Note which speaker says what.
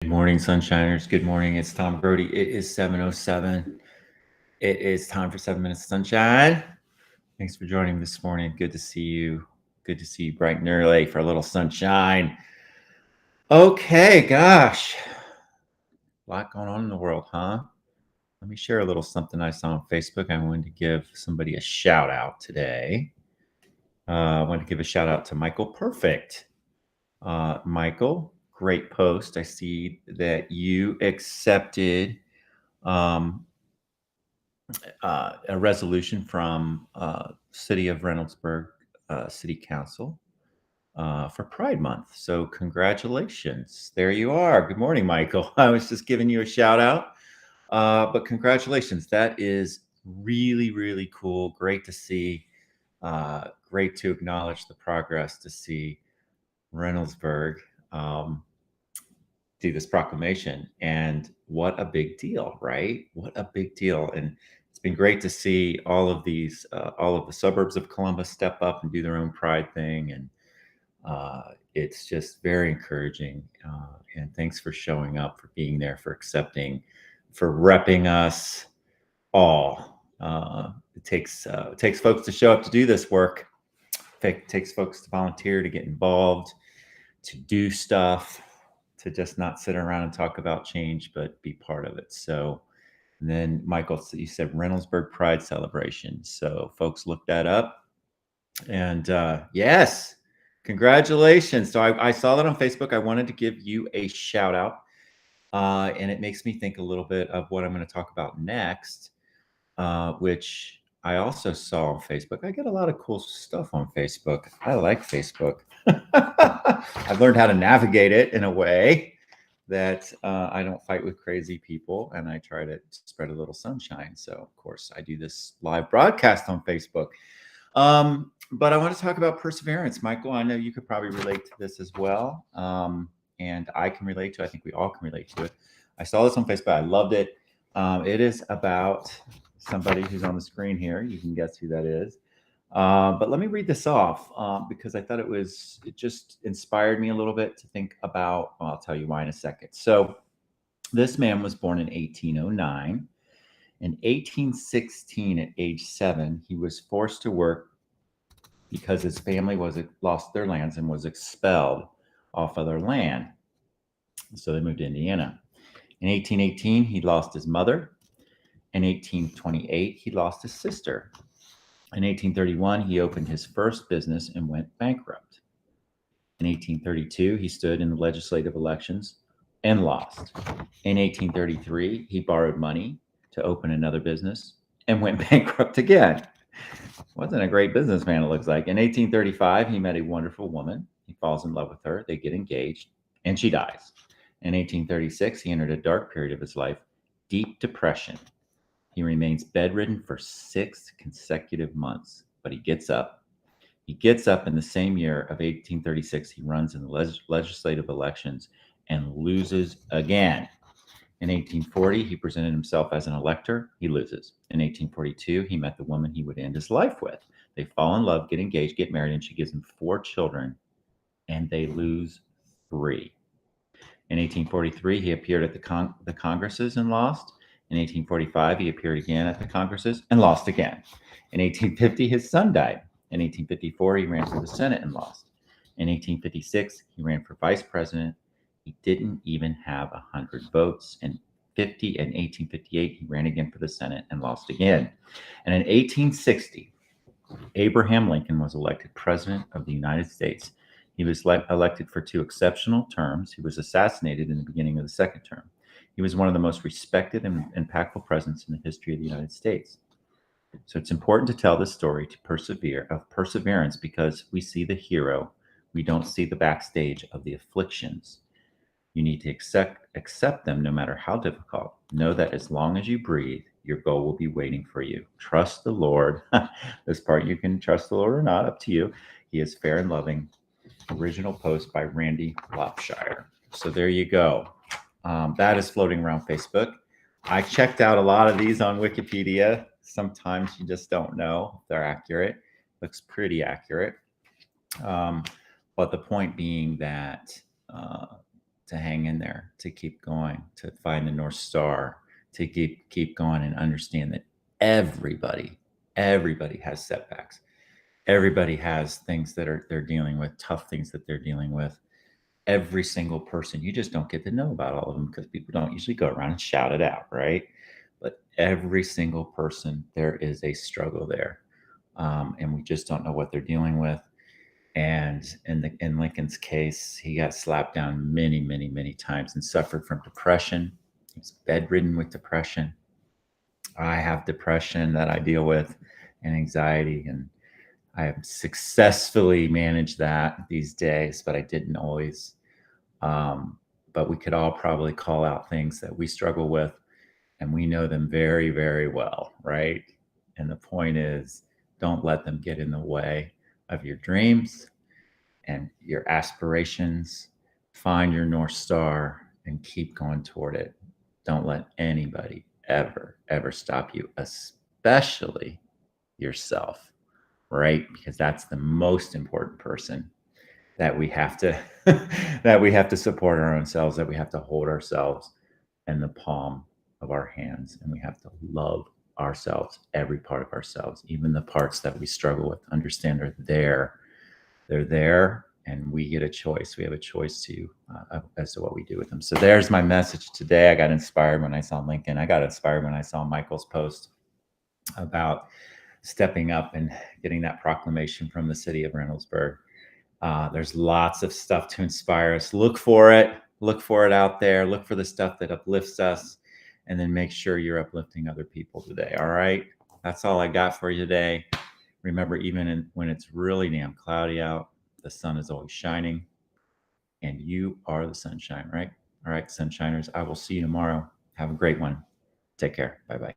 Speaker 1: Good morning, Sunshiners. Good morning. It's Tom Brody. It is 7:07. It is time for 7 minutes of sunshine. Thanks for joining me this morning. Good to see you. Good to see you bright and early for a little sunshine. Okay, gosh. A lot going on in the world, huh? Let me share a little something I saw on Facebook. I wanted to give somebody a shout out today. I wanted to give a shout out to Michael Perfect. Michael, great post. I see that you accepted um, a resolution from City of Reynoldsburg City Council for Pride Month. So congratulations. There you are. Good morning, Michael. I was just giving you a shout out. But congratulations. That is really, really cool. Great to see. Great to acknowledge the progress to see Reynoldsburg do this proclamation. And what a big deal, right? What a big deal. And it's been great to see all of the suburbs of Columbus step up and do their own pride thing. And it's just very encouraging. And thanks for showing up, for being there, for accepting, for repping us all. It takes folks to show up to do this work. It takes folks to volunteer, to get involved, to do stuff, to just not sit around and talk about change, but be part of it. So, and then Michael, you said Reynoldsburg Pride Celebration. So, folks, look that up. And yes, congratulations. So, I saw that on Facebook. I wanted to give you a shout out. And it makes me think a little bit of what I'm going to talk about next, which I also saw on Facebook. I get a lot of cool stuff on Facebook. I like Facebook. I've learned how to navigate it in a way that I don't fight with crazy people, and I try to spread a little sunshine. So, of course, I do this live broadcast on Facebook. But I want to talk about perseverance. Michael, I know you could probably relate to this as well. And I can relate to it. I think we all can relate to it. I saw this on Facebook. I loved it. It is about somebody who's on the screen here. You can guess who that is. But let me read this off because I thought it just inspired me a little bit to think about. Well, I'll tell you why in a second. So, this man was born in 1809. In 1816, at age 7, he was forced to work because his family lost their lands and was expelled off of their land. So they moved to Indiana. In 1818, he lost his mother. In 1828, he lost his sister. In 1831, he opened his first business and went bankrupt. In 1832, he stood in the legislative elections and lost. In 1833, he borrowed money to open another business and went bankrupt again. Wasn't a great businessman, it looks like. In 1835, he met a wonderful woman. He falls in love with her. They get engaged, and she dies. In 1836, he entered a dark period of his life, deep depression. He remains bedridden for 6 consecutive months, but he gets up. He gets up in the same year of 1836. He runs in the legislative elections and loses again. In 1840, he presented himself as an elector. He loses. In 1842, he met the woman he would end his life with. They fall in love, get engaged, get married, and she gives him 4 children, and they lose 3. In 1843, he appeared at the Congresses and lost. In 1845, he appeared again at the Congresses and lost again. In 1850, his son died. In 1854, he ran for the Senate and lost. In 1856, he ran for vice president. He didn't even have 100 votes. In 1858, he ran again for the Senate and lost again. And in 1860, Abraham Lincoln was elected president of the United States. He was elected for 2 exceptional terms. He was assassinated in the beginning of the second term. He was one of the most respected and impactful presidents in the history of the United States. So it's important to tell this story of perseverance, because we see the hero. We don't see the backstage of the afflictions. You need to accept them no matter how difficult. Know that as long as you breathe, your goal will be waiting for you. Trust the Lord. This part you can trust the Lord or not, up to you. He is fair and loving. Original post by Randy Lopshire. So there you go. That is floating around Facebook. I checked out a lot of these on Wikipedia. Sometimes you just don't know if they're accurate. Looks pretty accurate. But the point being that to hang in there, to keep going, to find the North Star, to keep going and understand that everybody, everybody has setbacks. Everybody has things that they're dealing with, tough things that they're dealing with. Every single person, you just don't get to know about all of them because people don't usually go around and shout it out, right? But every single person, there is a struggle there, and we just don't know what they're dealing with. And in Lincoln's case, he got slapped down many, many, many times and suffered from depression. He was bedridden with depression. I have depression that I deal with and anxiety, and I have successfully managed that these days, but I didn't always. But we could all probably call out things that we struggle with, and we know them very, very well, right? And the point is, don't let them get in the way of your dreams and your aspirations. Find your North Star and keep going toward it. Don't let anybody ever, ever stop you, especially yourself, right? Because that's the most important person that we have to that we have to support our own selves, that we have to hold ourselves in the palm of our hands, and we have to love ourselves, every part of ourselves, even the parts that we struggle with. Understand they're there, and we get a choice. We have a choice to as to what we do with them. So there's my message today. I got inspired when I saw Lincoln. I got inspired when I saw Michael's post about stepping up and getting that proclamation from the city of Reynoldsburg. There's lots of stuff to inspire us. Look for it. Look for it out there. Look for the stuff that uplifts us, and then make sure you're uplifting other people today. All right. That's all I got for you today. Remember, when it's really damn cloudy out, the sun is always shining, and you are the sunshine, right? All right, sunshiners. I will see you tomorrow. Have a great one. Take care. Bye bye.